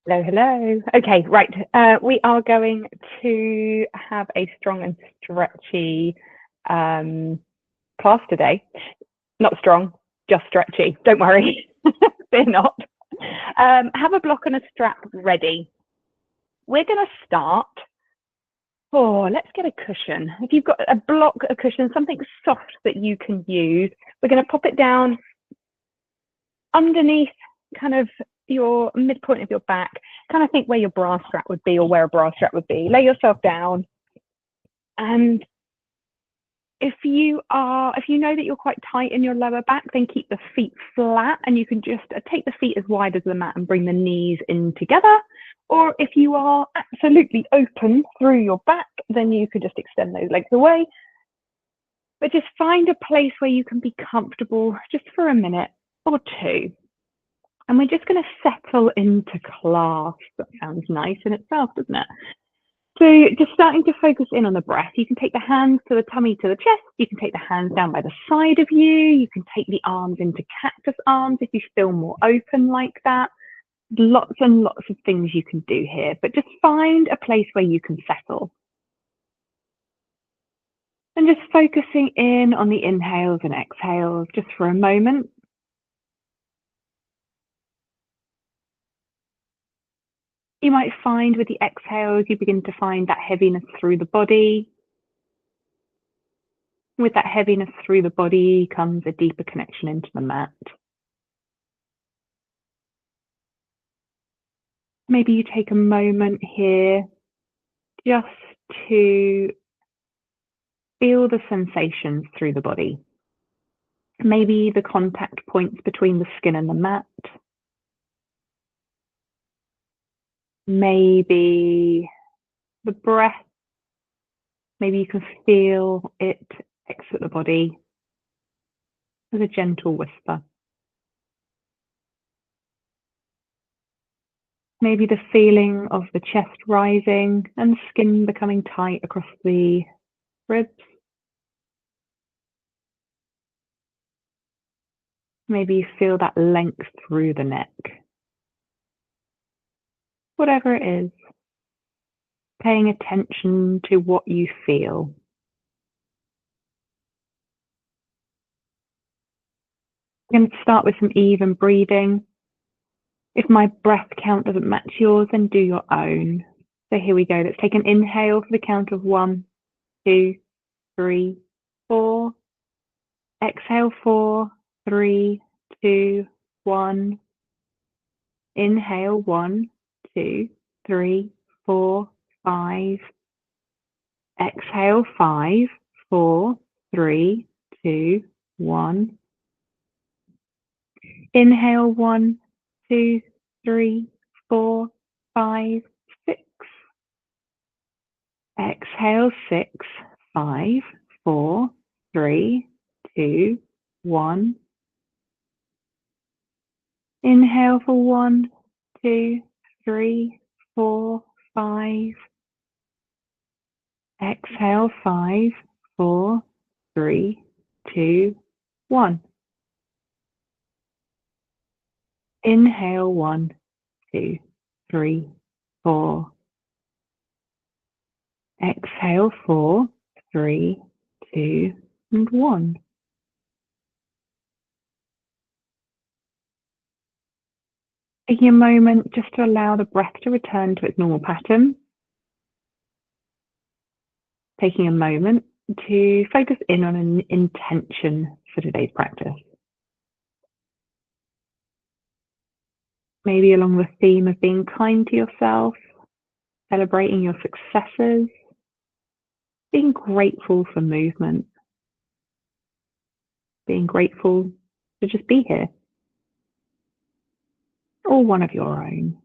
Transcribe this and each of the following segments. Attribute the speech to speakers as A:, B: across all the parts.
A: Hello, hello. Okay, right. We are going to have a strong and stretchy class today. Not strong, just stretchy. Don't worry, they're not. Have a block and a strap ready. We're going to start. Oh, let's get a cushion. If you've got a block, a cushion, something soft that you can use, we're going to pop it down underneath kind of your midpoint of your back, kind of think where your bra strap would be or where a bra strap would be. Lay yourself down. And if you know that you're quite tight in your lower back, then keep the feet flat and you can just take the feet as wide as the mat and bring the knees in together. Or if you are absolutely open through your back, then you can just extend those legs away. But just find a place where you can be comfortable just for a minute or two. And we're just going to settle into class. That sounds nice in itself, doesn't it? So just starting to focus in on the breath. You can take the hands to the tummy, to the chest. You can take the hands down by the side of you. You can take the arms into cactus arms if you feel more open like that. Lots and lots of things you can do here, but just find a place where you can settle. And just focusing in on the inhales and exhales just for a moment. You might find with the exhales, you begin to find that heaviness through the body. With that heaviness through the body comes a deeper connection into the mat. Maybe you take a moment here just to feel the sensations through the body. Maybe the contact points between the skin and the mat. Maybe the breath. Maybe you can feel it exit the body with a gentle whisper. Maybe the feeling of the chest rising and skin becoming tight across the ribs. Maybe you feel that length through the neck. Whatever it is, paying attention to what you feel. I'm going to start with some even breathing. If my breath count doesn't match yours, then do your own. So here we go. Let's take an inhale for the count of 1, 2, 3, 4. Exhale 4, 3, 2, 1. Inhale 1, 2, 3, 4, 5. Exhale 5, 4, 3, 2, 1. Inhale 1, 2, 3, 4, 5, 6. Exhale 6, 5, 4, 3, 2, 1. Inhale for 1, 2, 3, 4, 5. Exhale 5, 4, 3, 2, 1. Inhale 1, 2, 3, 4. Exhale 4, 3, 2, and 1. Taking a moment just to allow the breath to return to its normal pattern. Taking a moment to focus in on an intention for today's practice. Maybe along the theme of being kind to yourself, celebrating your successes, being grateful for movement, being grateful to just be here, or one of your own.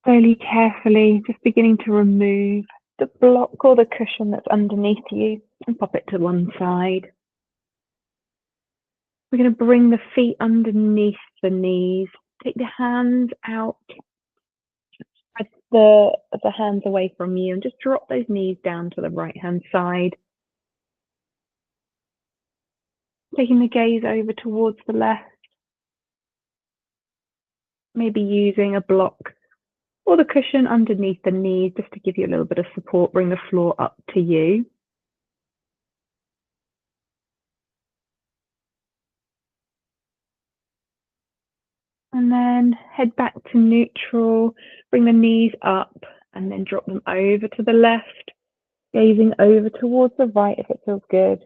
A: Slowly, carefully, just beginning to remove the block or the cushion that's underneath you and pop it to one side. We're going to bring the feet underneath the knees. Take the hands out, spread the hands away from you and just drop those knees down to the right hand side. Taking the gaze over towards the left, maybe using a block or the cushion underneath the knees just to give you a little bit of support, bring the floor up to you. And then head back to neutral, bring the knees up and then drop them over to the left, gazing over towards the right if it feels good.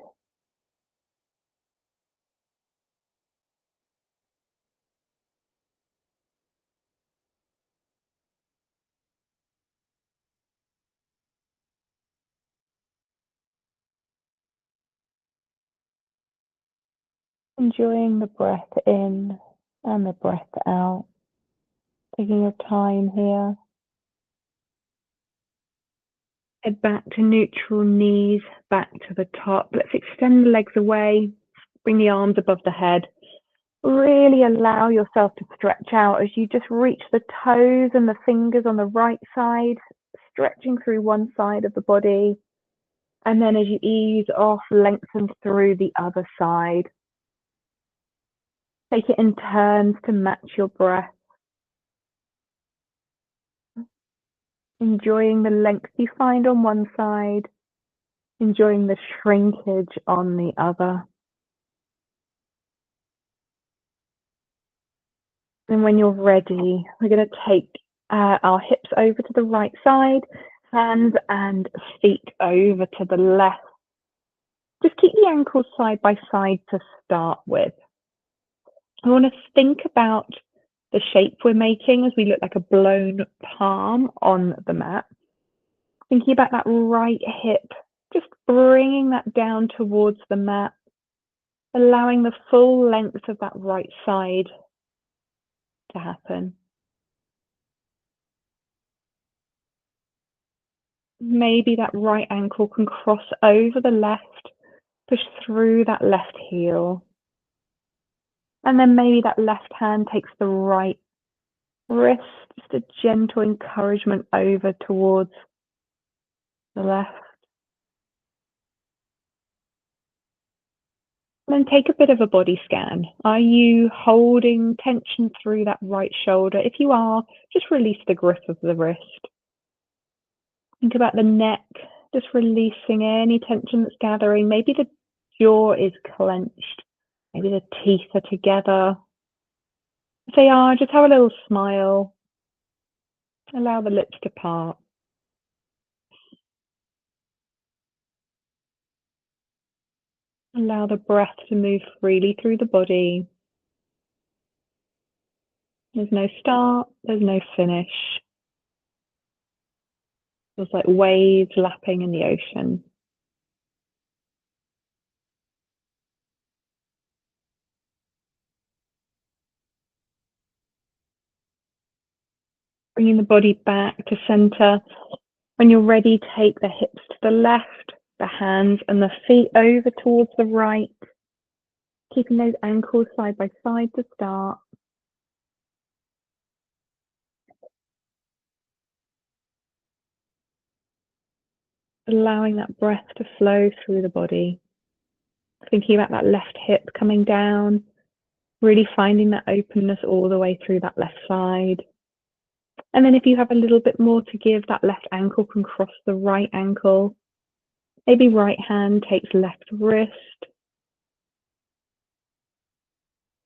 A: Enjoying the breath in and the breath out, taking your time here. Head back to neutral, knees back to the top. Let's extend the legs away, bring the arms above the head. Really allow yourself to stretch out as you just reach the toes and the fingers on the right side, stretching through one side of the body. And then as you ease off, lengthen through the other side. Take it in turns to match your breath. Enjoying the length you find on one side, enjoying the shrinkage on the other. And when you're ready, we're going to take our hips over to the right side, hands and feet over to the left. Just keep the ankles side by side to start with. I want to think about the shape we're making as we look like a blown palm on the mat. Thinking about that right hip, just bringing that down towards the mat, allowing the full length of that right side to happen. Maybe that right ankle can cross over the left, push through that left heel. And then maybe that left hand takes the right wrist, just a gentle encouragement over towards the left. And then take a bit of a body scan. Are you holding tension through that right shoulder? If you are, just release the grip of the wrist. Think about the neck, just releasing any tension that's gathering. Maybe the jaw is clenched. Maybe the teeth are together. If they are, just have a little smile. Allow the lips to part. Allow the breath to move freely through the body. There's no start, there's no finish. It's like waves lapping in the ocean. Bringing the body back to center. When you're ready, take the hips to the left, the hands and the feet over towards the right. Keeping those ankles side by side to start. Allowing that breath to flow through the body. Thinking about that left hip coming down, really finding that openness all the way through that left side. And then if you have a little bit more to give, that left ankle can cross the right ankle. Maybe right hand takes left wrist.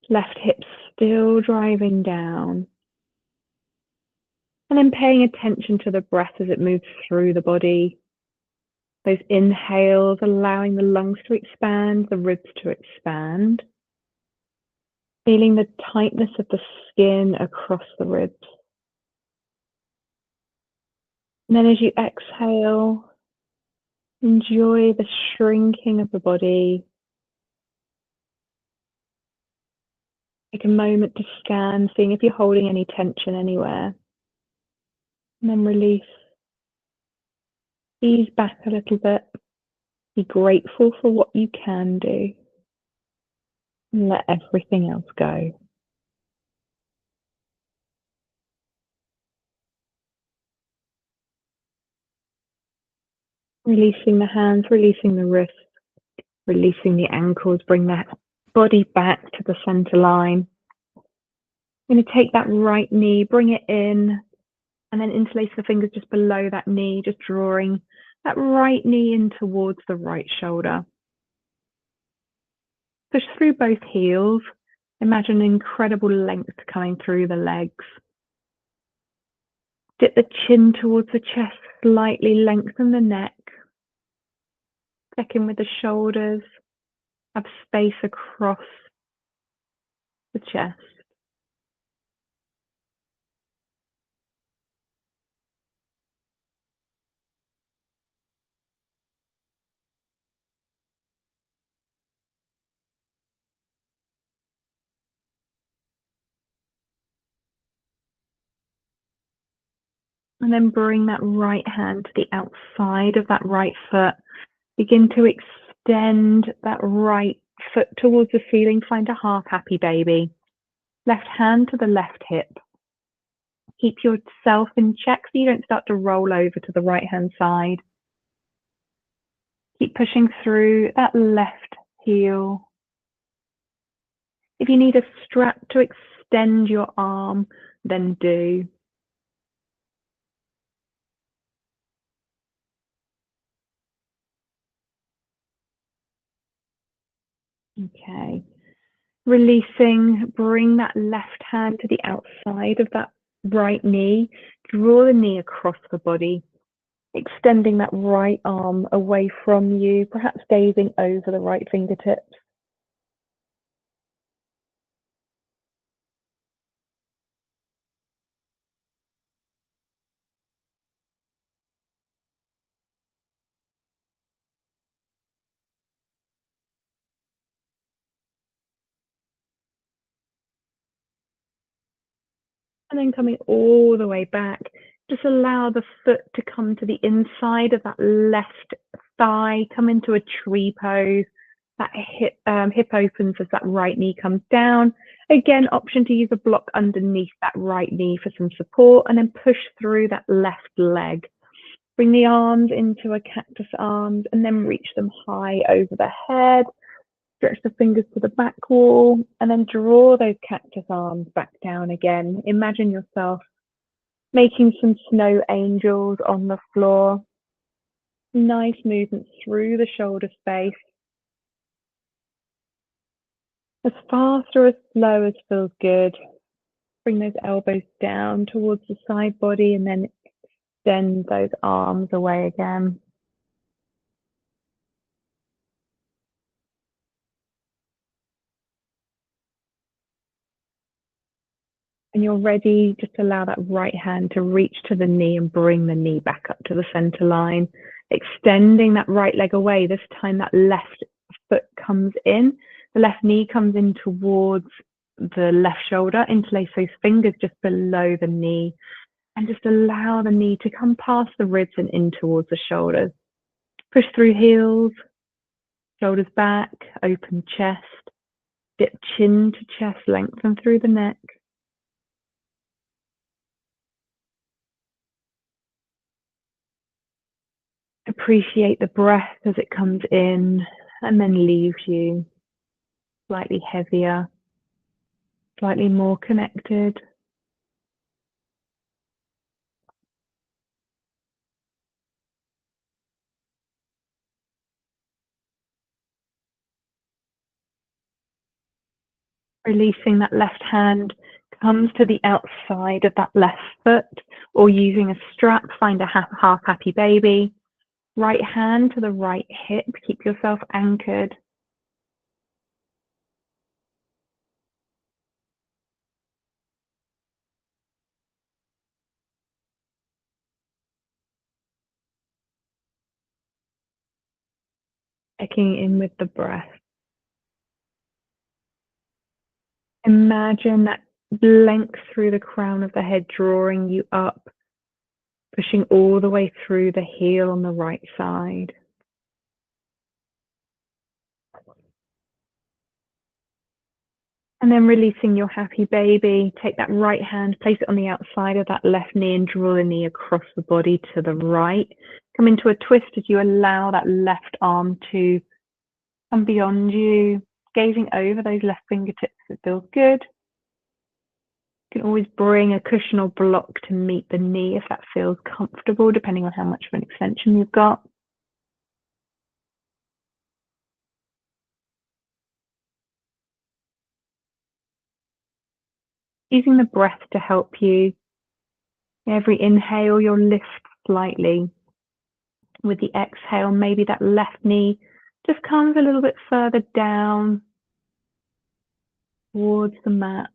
A: Left hip still driving down. And then paying attention to the breath as it moves through the body. Those inhales, allowing the lungs to expand, the ribs to expand. Feeling the tightness of the skin across the ribs. And then as you exhale, enjoy the shrinking of the body. Take a moment to scan, seeing if you're holding any tension anywhere. And then release. Ease back a little bit. Be grateful for what you can do. And let everything else go. Releasing the hands, releasing the wrists, releasing the ankles. Bring that body back to the center line. I'm going to take that right knee, bring it in, and then interlace the fingers just below that knee, just drawing that right knee in towards the right shoulder. Push through both heels. Imagine an incredible length coming through the legs. Dip the chin towards the chest, slightly lengthen the neck. Check in with the shoulders. Have space across the chest. And then bring that right hand to the outside of that right foot. Begin to extend that right foot towards the ceiling. Find a half happy baby. Left hand to the left hip. Keep yourself in check so you don't start to roll over to the right hand side. Keep pushing through that left heel. If you need a strap to extend your arm, then do. Okay. Releasing, bring that left hand to the outside of that right knee. Draw the knee across the body, extending that right arm away from you, perhaps gazing over the right fingertips. And then coming all the way back, just allow the foot to come to the inside of that left thigh, come into a tree pose. That hip opens as that right knee comes down. Again, option to use a block underneath that right knee for some support, and then push through that left leg. Bring the arms into a cactus arms and then reach them high over the head. Stretch the fingers to the back wall and then draw those cactus arms back down again. Imagine yourself making some snow angels on the floor. Nice movement through the shoulder space. As fast or as slow as feels good. Bring those elbows down towards the side body and then extend those arms away again. And you're ready, just allow that right hand to reach to the knee and bring the knee back up to the center line. Extending that right leg away. This time that left foot comes in. The left knee comes in towards the left shoulder. Interlace those fingers just below the knee. And just allow the knee to come past the ribs and in towards the shoulders. Push through heels, shoulders back, open chest. Dip chin to chest, lengthen through the neck. Appreciate the breath as it comes in and then leaves you slightly heavier, slightly more connected. Releasing that left hand comes to the outside of that left foot, or using a strap, find a half happy baby. Right hand to the right hip, keep yourself anchored. Checking in with the breath. Imagine that length through the crown of the head, drawing you up, pushing all the way through the heel on the right side. And then releasing your happy baby, take that right hand, place it on the outside of that left knee and draw the knee across the body to the right. Come into a twist as you allow that left arm to come beyond you. Gazing over those left fingertips, it feels good. You can always bring a cushion or block to meet the knee if that feels comfortable, depending on how much of an extension you've got. Using the breath to help you. Every inhale, you'll lift slightly. With the exhale, maybe that left knee just comes a little bit further down towards the mat.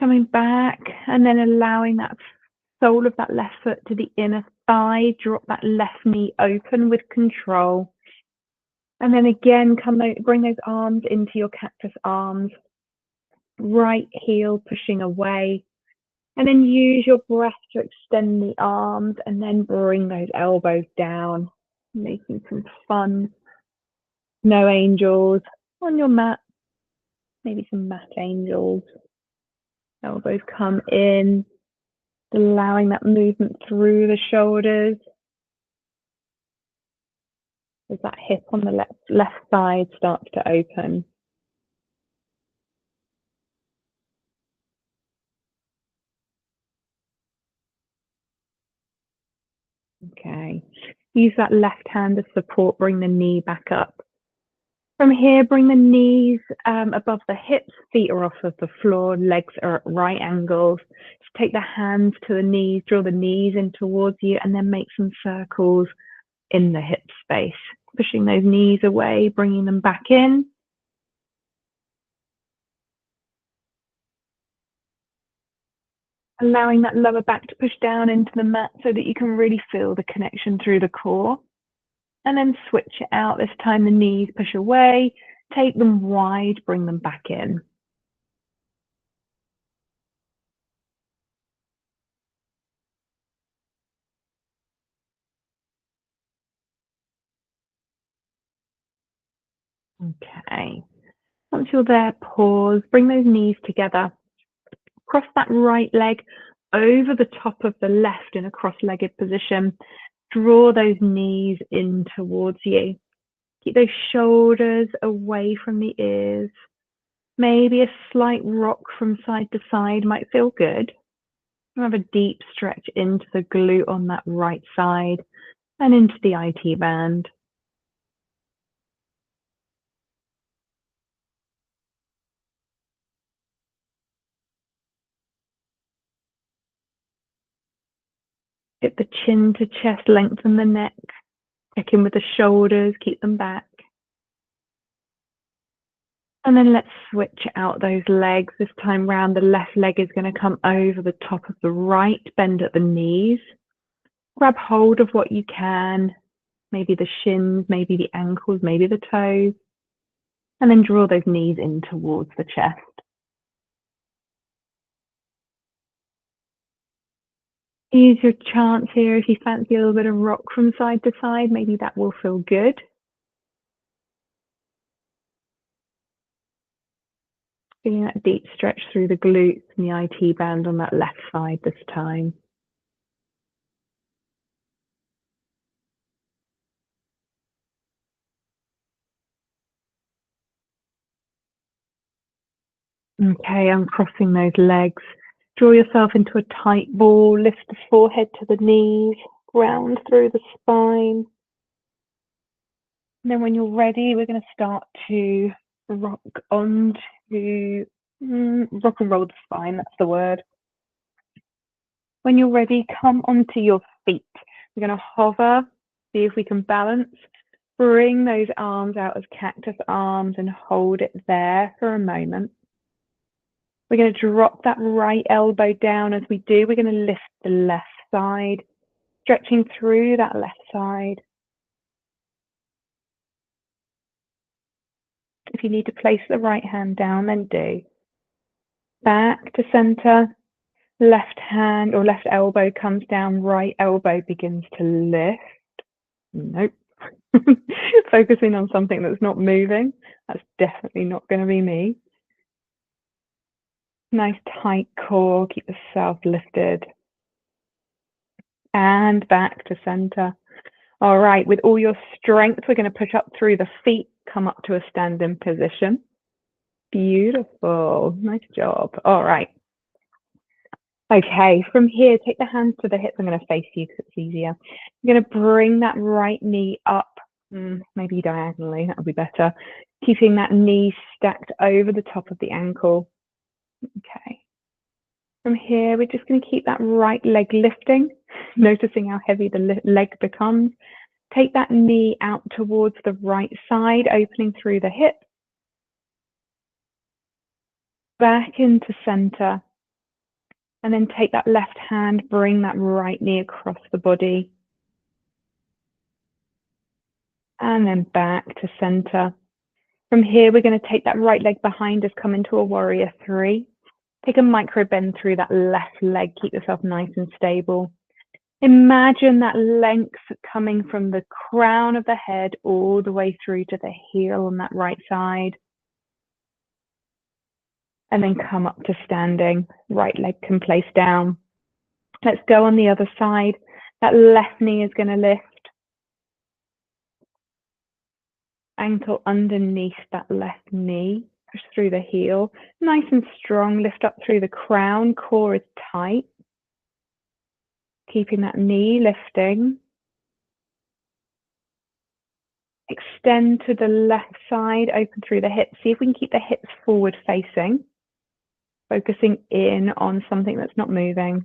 A: Coming back and then allowing that sole of that left foot to the inner thigh. Drop that left knee open with control. And then again, bring those arms into your cactus arms. Right heel pushing away. And then use your breath to extend the arms and then bring those elbows down. Making some fun snow angels on your mat. Maybe some mat angels. Elbows come in, allowing that movement through the shoulders. As that hip on the left side starts to open. Okay. Use that left hand as support, bring the knee back up. From here, bring the knees above the hips, feet are off of the floor, legs are at right angles. Just take the hands to the knees, draw the knees in towards you, and then make some circles in the hip space. Pushing those knees away, bringing them back in. Allowing that lower back to push down into the mat so that you can really feel the connection through the core. And then switch it out. This time the knees push away, take them wide, bring them back in. Okay. Once you're there, pause, bring those knees together. Cross that right leg over the top of the left in a cross-legged position. Draw those knees in towards you. Keep those shoulders away from the ears. Maybe a slight rock from side to side might feel good. Have a deep stretch into the glute on that right side and into the IT band. Get the chin to chest, lengthen the neck. Check in with the shoulders, keep them back. And then let's switch out those legs. This time round, the left leg is going to come over the top of the right, bend at the knees. Grab hold of what you can, maybe the shins, maybe the ankles, maybe the toes. And then draw those knees in towards the chest. Use your chance here if you fancy a little bit of rock from side to side, maybe that will feel good. Feeling that deep stretch through the glutes and the IT band on that left side this time. Okay, uncrossing those legs. Draw yourself into a tight ball, lift the forehead to the knees, ground through the spine. And then when you're ready, we're going to start to rock onto, rock and roll the spine, that's the word. When you're ready, come onto your feet. We're going to hover, see if we can balance. Bring those arms out as cactus arms and hold it there for a moment. We're going to drop that right elbow down. As we do, we're going to lift the left side, stretching through that left side. If you need to place the right hand down, then do. Back to center, left hand or left elbow comes down, right elbow begins to lift. Nope. Focusing on something that's not moving. That's definitely not going to be me. Nice tight core, keep yourself lifted. and back to center. All right, with all your strength, we're going to push up through the feet, come up to a standing position. Beautiful, nice job. All right. Okay, from here, take the hands to the hips. I'm going to face you because it's easier. I'm going to bring that right knee up, maybe diagonally, that would be better. Keeping that knee stacked over the top of the ankle. Okay. From here, we're just going to keep that right leg lifting, noticing how heavy the leg becomes. Take that knee out towards the right side, opening through the hip. Back into center. And then take that left hand, bring that right knee across the body. And then back to center. From here, we're going to take that right leg behind us, come into a warrior three. Take a micro bend through that left leg. Keep yourself nice and stable. Imagine that length coming from the crown of the head all the way through to the heel on that right side. And then come up to standing. Right leg can place down. Let's go on the other side. That left knee is going to lift. Ankle underneath that left knee. Push through the heel. Nice and strong. Lift up through the crown. Core is tight. Keeping that knee lifting. Extend to the left side. Open through the hips. See if we can keep the hips forward facing. Focusing in on something that's not moving.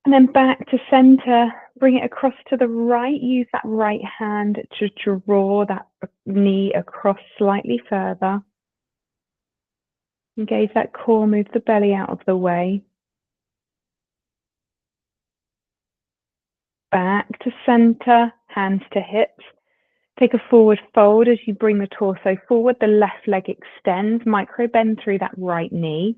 A: And then back to center, bring it across to the right. Use that right hand to draw that knee across slightly further. Engage that core, move the belly out of the way. Back to center, hands to hips. Take a forward fold as you bring the torso forward. The left leg extends, micro bend through that right knee.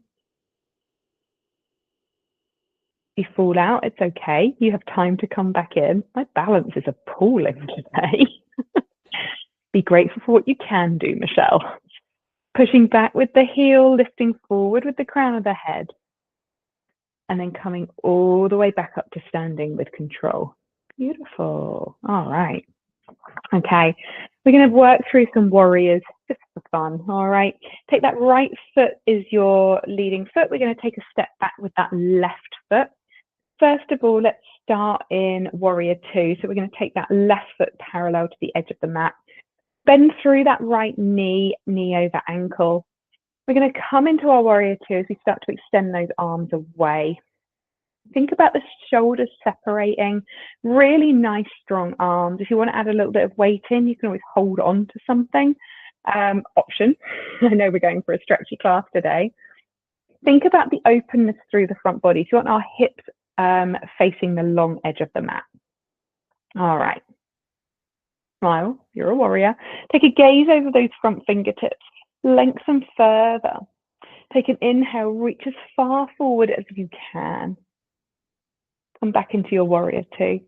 A: If you fall out, it's okay. You have time to come back in. My balance is appalling today. Be grateful for what you can do, Michelle. Pushing back with the heel, lifting forward with the crown of the head. And then coming all the way back up to standing with control. Beautiful. All right. Okay. We're going to work through some warriors just for fun. All right. Take that right foot is your leading foot. We're going to take a step back with that left foot. First of all, let's start in warrior two. So we're going to take that left foot parallel to the edge of the mat. Bend through that right knee, knee over ankle. We're going to come into our warrior two as we start to extend those arms away. Think about the shoulders separating, really nice strong arms. If you want to add a little bit of weight in, you can always hold on to something. Option. I know we're going for a stretchy class today. Think about the openness through the front body. So you want our hips facing the long edge of the mat. All right. Smile, you're a warrior. Take a gaze over those front fingertips. Lengthen further. Take an inhale, reach as far forward as you can. Come back into your warrior two.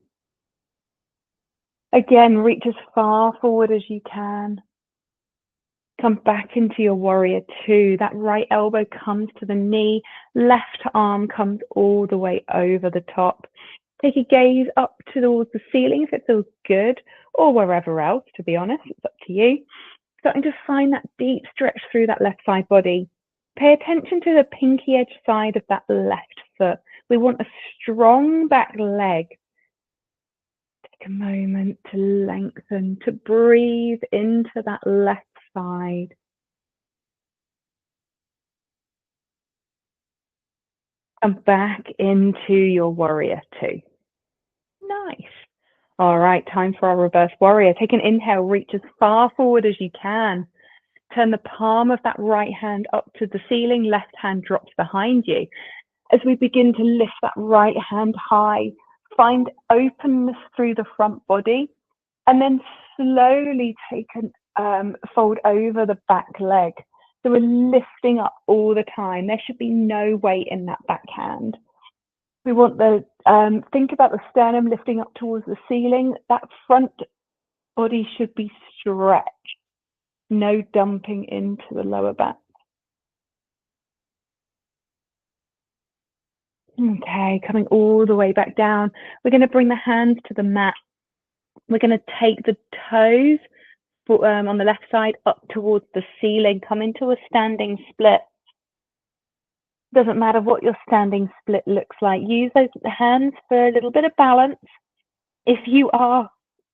A: Again, reach as far forward as you can. Come back into your warrior two. That right elbow comes to the knee. Left arm comes all the way over the top. Take a gaze up towards the ceiling if it feels good, or wherever else, to be honest, it's up to you. Starting to find that deep stretch through that left side body. Pay attention to the pinky edge side of that left foot. We want a strong back leg. Take a moment to lengthen, to breathe into that left side. And back into your warrior two. Nice. All right, time for our reverse warrior. Take an inhale, reach as far forward as you can. Turn the palm of that right hand up to the ceiling, left hand drops behind you. As we begin to lift that right hand high, find openness through the front body, and then slowly take an fold over the back leg. So we're lifting up all the time. There should be no weight in that back hand. We want the, think about the sternum lifting up towards the ceiling. That front body should be stretched. No dumping into the lower back. Okay, coming all the way back down. We're going to bring the hands to the mat. We're going to take the toes on the left side up towards the ceiling, come into a standing split. Doesn't matter what your standing split looks like. Use those hands for a little bit of balance. If you are,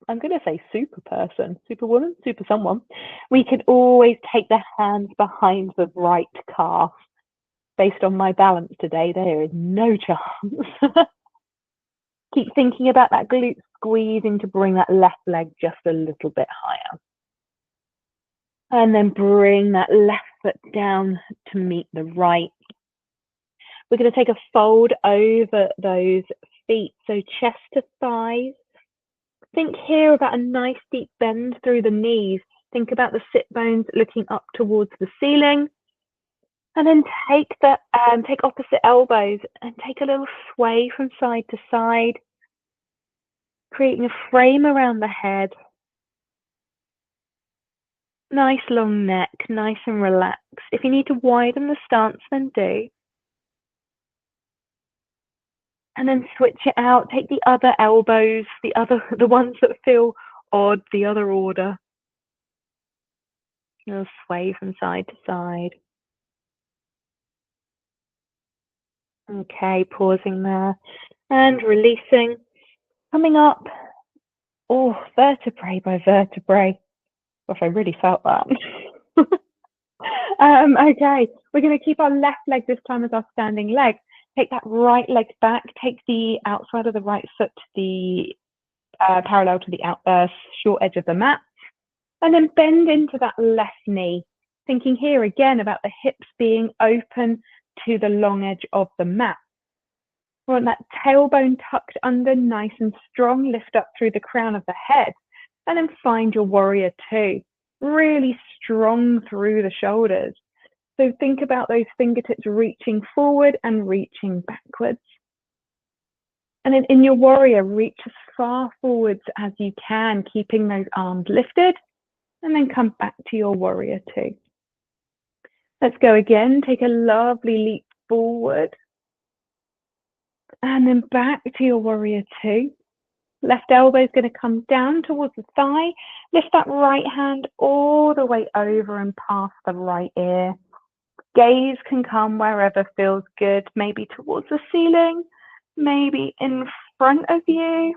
A: I'm going to say super person, superwoman, super someone, we can always take the hands behind the right calf. Based on my balance today, there is no chance. Keep thinking about that glute squeezing to bring that left leg just a little bit higher. And then bring that left foot down to meet the right. We're going to take a fold over those feet, so chest to thighs. Think here about a nice deep bend through the knees. Think about the sit bones looking up towards the ceiling. And then take opposite elbows and take a little sway from side to side, creating a frame around the head. Nice long neck, nice and relaxed. If you need to widen the stance, then do. And then switch it out. Take the other elbows, the ones that feel odd, the other order. A little sway from side to side. Okay, pausing there and releasing. Coming up, vertebrae by vertebrae. Gosh, I really felt that. Okay, we're going to keep our left leg this time as our standing leg. Take that right leg back. Take the outside of the right foot to the parallel to the short edge of the mat. And then bend into that left knee. Thinking here again about the hips being open to the long edge of the mat. We want that tailbone tucked under, nice and strong. Lift up through the crown of the head. And then find your warrior two. Really strong through the shoulders. So think about those fingertips reaching forward and reaching backwards. And then in your warrior, reach as far forwards as you can, keeping those arms lifted. And then come back to your warrior two. Let's go again. Take a lovely leap forward. And then back to your warrior two. Left elbow is going to come down towards the thigh. Lift that right hand all the way over and past the right ear. Gaze can come wherever feels good, maybe towards the ceiling, maybe in front of you.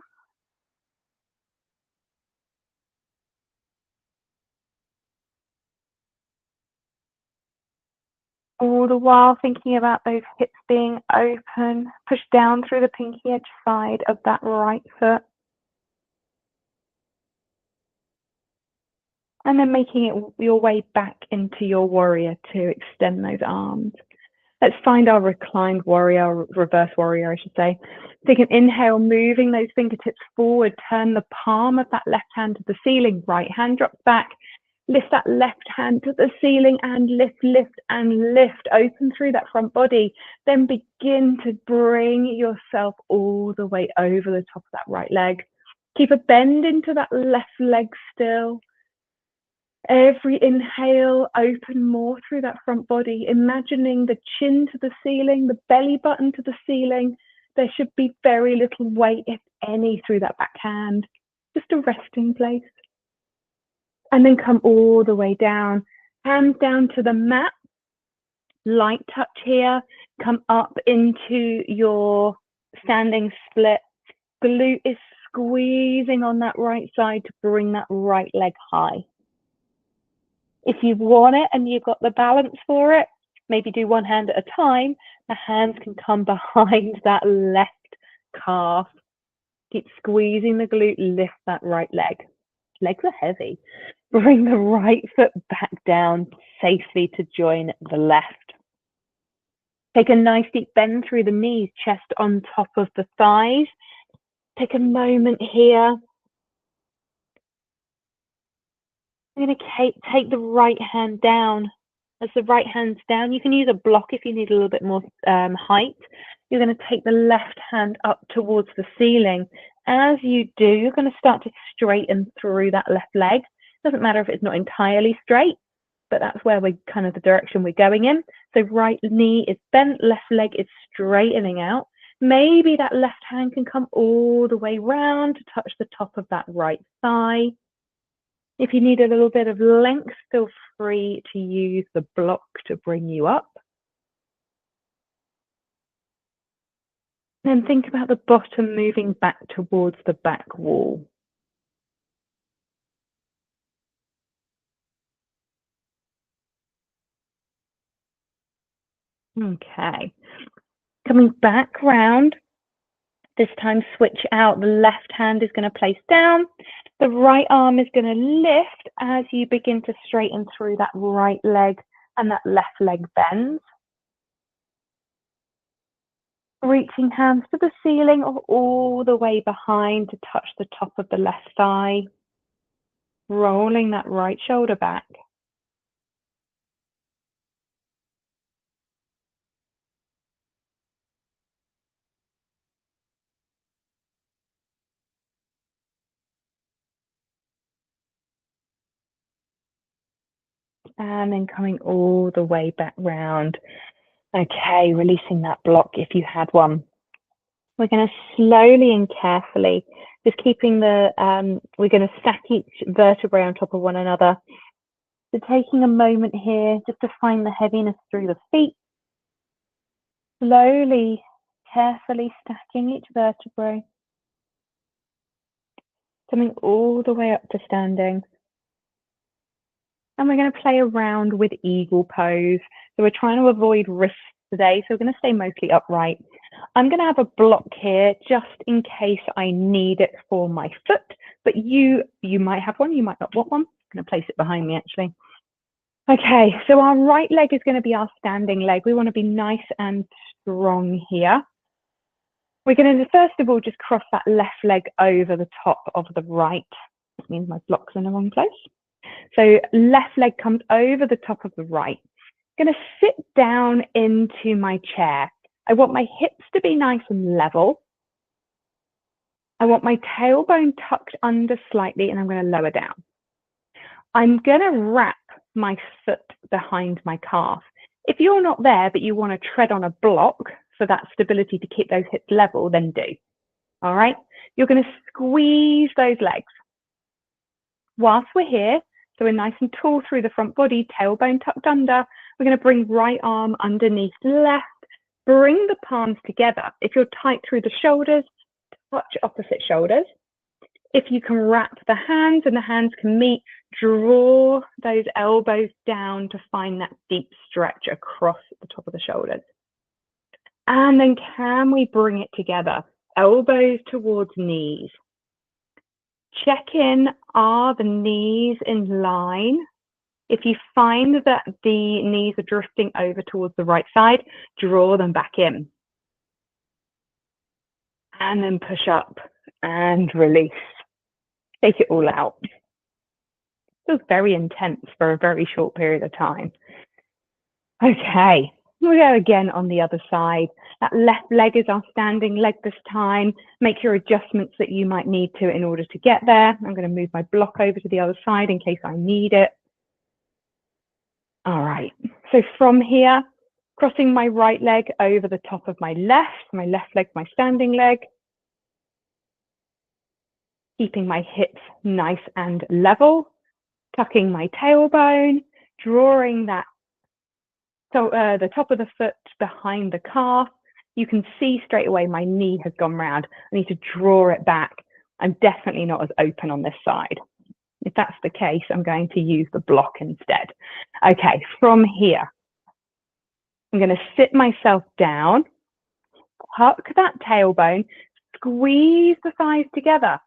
A: All the while thinking about those hips being open. Push down through the pinky edge side of that right foot. And then making it your way back into your warrior to extend those arms. Let's find our reclined warrior, reverse warrior, I should say. Take an inhale, moving those fingertips forward. Turn the palm of that left hand to the ceiling. Right hand drops back. Lift that left hand to the ceiling and lift, lift, and lift. Open through that front body. Then begin to bring yourself all the way over the top of that right leg. Keep a bend into that left leg still. Every inhale, open more through that front body, imagining the chin to the ceiling, the belly button to the ceiling. There should be very little weight, if any, through that back hand. Just a resting place. And then come all the way down. Hands down to the mat. Light touch here. Come up into your standing split. Glute is squeezing on that right side to bring that right leg high. If you want it and you've got the balance for it, maybe do one hand at a time. The hands can come behind that left calf. Keep squeezing the glute, lift that right leg. Legs are heavy. Bring the right foot back down safely to join the left. Take a nice deep bend through the knees, chest on top of the thighs. Take a moment here. I'm going to take the right hand down. As the right hand's down, you can use a block if you need a little bit more height. You're going to take the left hand up towards the ceiling. As you do, you're going to start to straighten through that left leg. Doesn't matter if it's not entirely straight, but that's where we're kind of the direction we're going in. So right knee is bent, left leg is straightening out. Maybe that left hand can come all the way round to touch the top of that right thigh. If you need a little bit of length, feel free to use the block to bring you up. Then think about the bottom moving back towards the back wall. Okay. Coming back round, this time switch out. The left hand is going to place down. The right arm is going to lift as you begin to straighten through that right leg and that left leg bends. Reaching hands to the ceiling or all the way behind to touch the top of the left thigh. Rolling that right shoulder back. And then coming all the way back round. Okay, releasing that block if you had one. We're going to slowly and carefully, just keeping the, we're going to stack each vertebrae on top of one another. So taking a moment here just to find the heaviness through the feet. Slowly, carefully stacking each vertebrae. Coming all the way up to standing. And we're going to play around with eagle pose. So we're trying to avoid wrists today. So we're going to stay mostly upright. I'm going to have a block here just in case I need it for my foot. But you might have one, you might not want one. I'm going to place it behind me actually. Okay, so our right leg is going to be our standing leg. We want to be nice and strong here. We're going to, first of all, just cross that left leg over the top of the right. That means my block's in the wrong place. So left leg comes over the top of the right. I'm going to sit down into my chair. I want my hips to be nice and level. I want my tailbone tucked under slightly, and I'm going to lower down. I'm going to wrap my foot behind my calf. If you're not there, but you want to tread on a block for that stability to keep those hips level, then do. All right. You're going to squeeze those legs. Whilst we're here, so we're nice and tall through the front body, tailbone tucked under, we're going to bring right arm underneath left, bring the palms together. If you're tight through the shoulders, touch opposite shoulders. If you can wrap the hands and the hands can meet, draw those elbows down to find that deep stretch across the top of the shoulders. And then can we bring it together? Elbows towards knees. Check in, are the knees in line? If you find that the knees are drifting over towards the right side, draw them back in. And then push up and release. Take it all out. Feels very intense for a very short period of time. Okay, we'll go again on the other side. That left leg is our standing leg this time. Make your adjustments that you might need to in order to get there. I'm going to move my block over to the other side in case I need it. All right, so from here, crossing my right leg over the top of my left leg, my standing leg. Keeping my hips nice and level, tucking my tailbone, drawing that, so the top of the foot behind the calf. You can see straight away my knee has gone round. I need to draw it back. I'm definitely not as open on this side. If that's the case, I'm going to use the block instead. Okay, from here, I'm going to sit myself down, tuck that tailbone, squeeze the thighs together.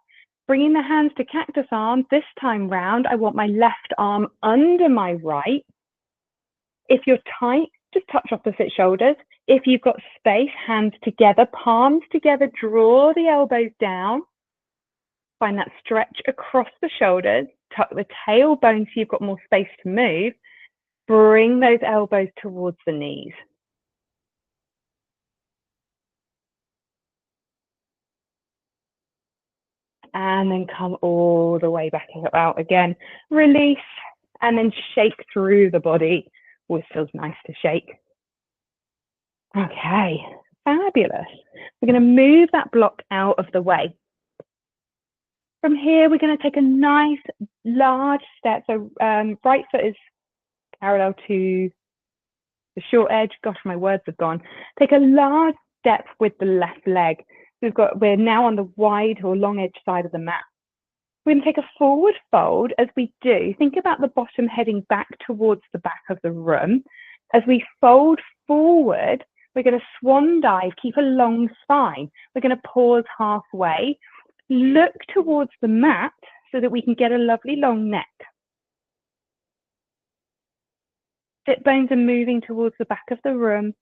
A: Bringing the hands to cactus arms. This time round, I want my left arm under my right. If you're tight, just touch opposite shoulders. If you've got space, hands together, palms together, draw the elbows down. Find that stretch across the shoulders. Tuck the tailbone so you've got more space to move. Bring those elbows towards the knees. And then come all the way back out again. Release, and then shake through the body. Always feels nice to shake. Okay, Fabulous. We're going to move that block out of the way. From here, we're going to take a nice large step. So right foot is parallel to the short edge. Gosh, my words have gone. Take a large step with the left leg. So we're now on the wide or long edge side of the mat. We're going to take a forward fold. As we do, think about the bottom heading back towards the back of the room. As we fold forward, we're going to swan dive, keep a long spine. We're going to pause halfway, look towards the mat so that we can get a lovely long neck. Sit bones are moving towards the back of the room.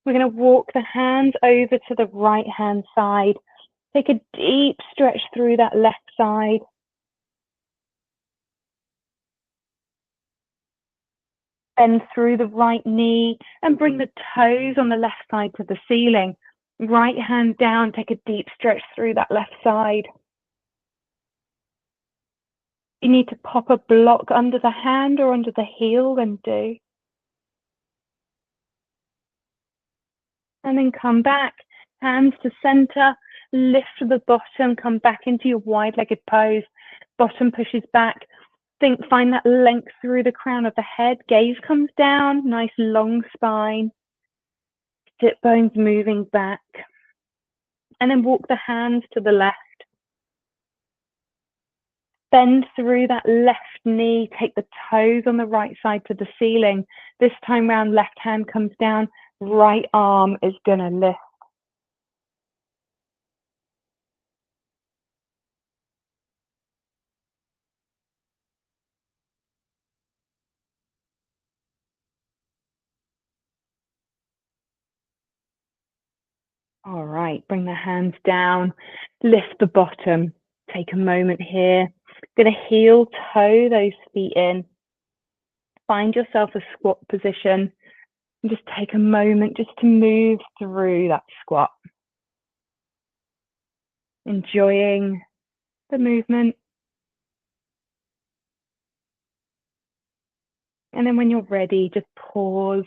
A: We're going to walk the hands over to the right hand side. Take a deep stretch through that left side. Bend through the right knee and bring the toes on the left side to the ceiling. Right hand down, take a deep stretch through that left side. You need to pop a block under the hand or under the heel, then do. And then come back, hands to center, lift the bottom, come back into your wide-legged pose. Bottom pushes back. Find that length through the crown of the head. Gaze comes down, nice long spine. Sit bones moving back. And then walk the hands to the left. Bend through that left knee, take the toes on the right side to the ceiling. This time round, left hand comes down, right arm is gonna lift. All right, bring the hands down, lift the bottom. Take a moment here. Gonna heel toe those feet in. Find yourself a squat position and just take a moment just to move through that squat. Enjoying the movement. And then when you're ready, just pause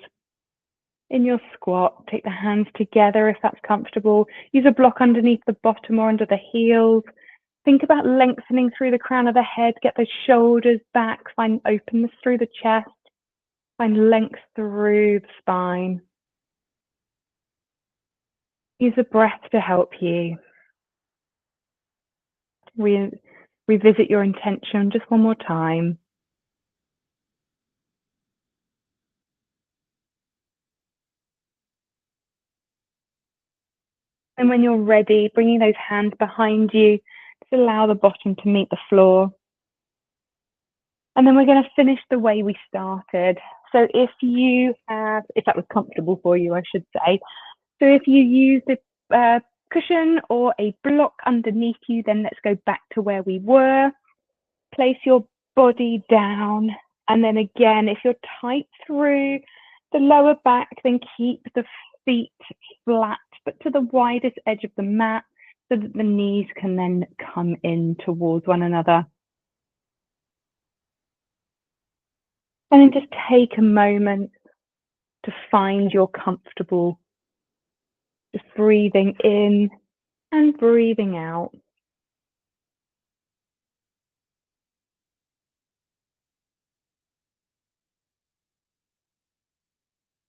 A: in your squat. Take the hands together if that's comfortable. Use a block underneath the bottom or under the heels. Think about lengthening through the crown of the head. Get those shoulders back. Find openness through the chest. Find length through the spine. Use the breath to help you. Revisit your intention just one more time. And when you're ready, bringing those hands behind you, just allow the bottom to meet the floor. And then we're going to finish the way we started. So if that was comfortable for you, I should say. So if you use a cushion or a block underneath you, then let's go back to where we were. Place your body down. And then again, if you're tight through the lower back, then keep the feet flat, but to the widest edge of the mat so that the knees can then come in towards one another. And then just take a moment to find your comfortable, just breathing in and breathing out.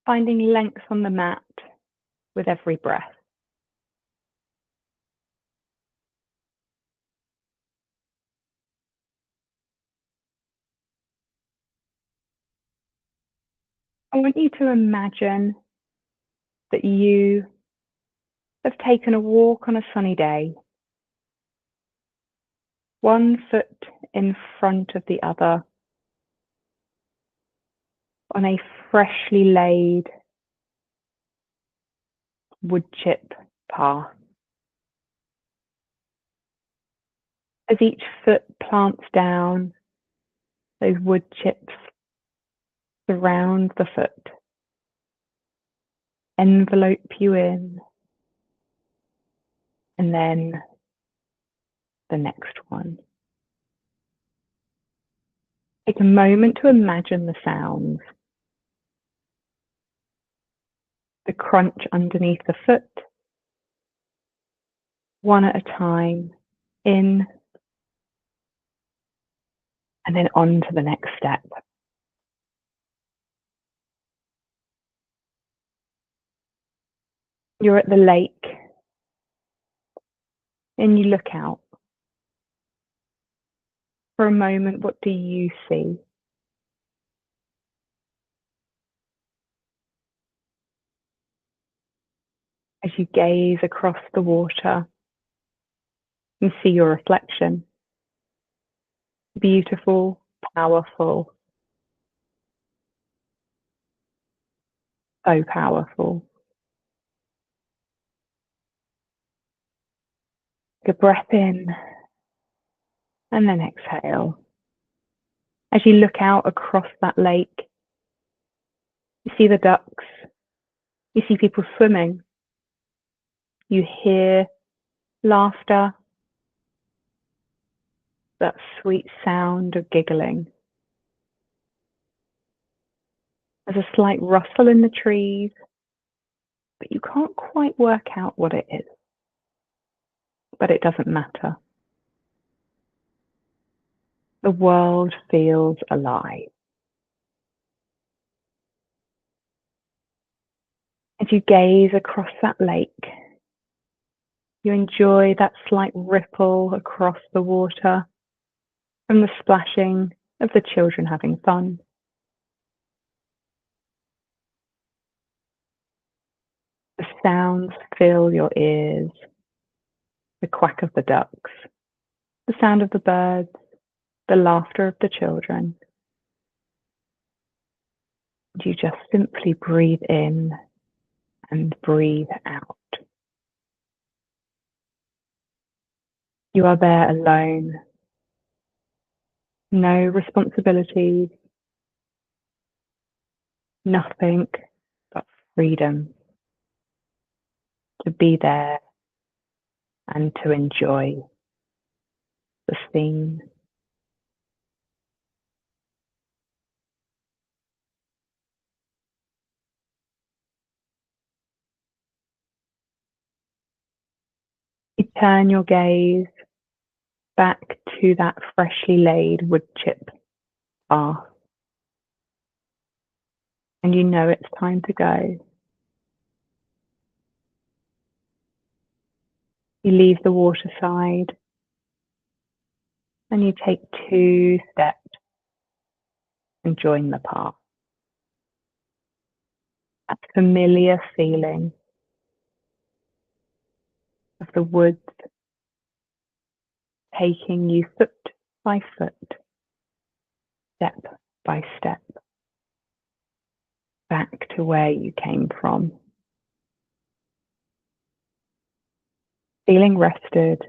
A: Finding length on the mat with every breath. I want you to imagine that you have taken a walk on a sunny day, one foot in front of the other, on a freshly laid wood chip path. As each foot plants down, those wood chips surround the foot, envelope you in, and then the next one. Take a moment to imagine the sounds. the crunch underneath the foot, one at a time, in, and then on to the next step. You're at the lake, and you look out. For a moment, what do you see? As you gaze across the water, you see your reflection. Beautiful, powerful, so powerful. Take a breath in and then exhale. As you look out across that lake, you see the ducks, you see people swimming, you hear laughter, that sweet sound of giggling. There's a slight rustle in the trees, but you can't quite work out what it is. But it doesn't matter. The world feels alive. As you gaze across that lake, you enjoy that slight ripple across the water from the splashing of the children having fun. The sounds fill your ears. The quack of the ducks, the sound of the birds, the laughter of the children. You just simply breathe in and breathe out. You are there alone. No responsibilities, nothing but freedom to be there and to enjoy the scene. You turn your gaze back to that freshly laid wood chip path, and you know it's time to go. You leave the waterside and you take 2 steps and join the path. That familiar feeling of the woods taking you foot by foot, step by step, back to where you came from. Feeling rested,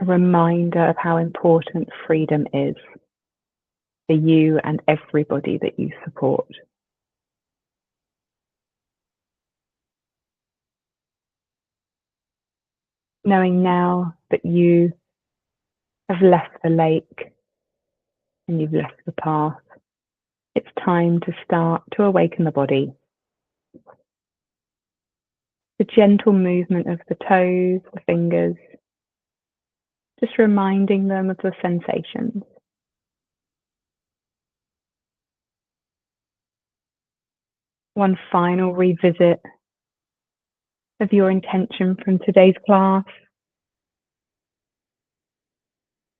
A: a reminder of how important freedom is for you and everybody that you support. Knowing now that you have left the lake and you've left the path, it's time to start to awaken the body. The gentle movement of the toes, the fingers, just reminding them of the sensations. One final revisit of your intention from today's class,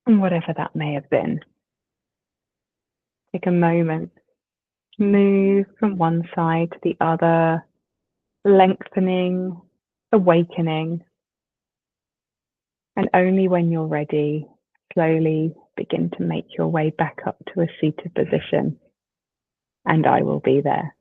A: and whatever that may have been. Take a moment to move from one side to the other, lengthening, awakening, and only when you're ready, slowly begin to make your way back up to a seated position, and I will be there.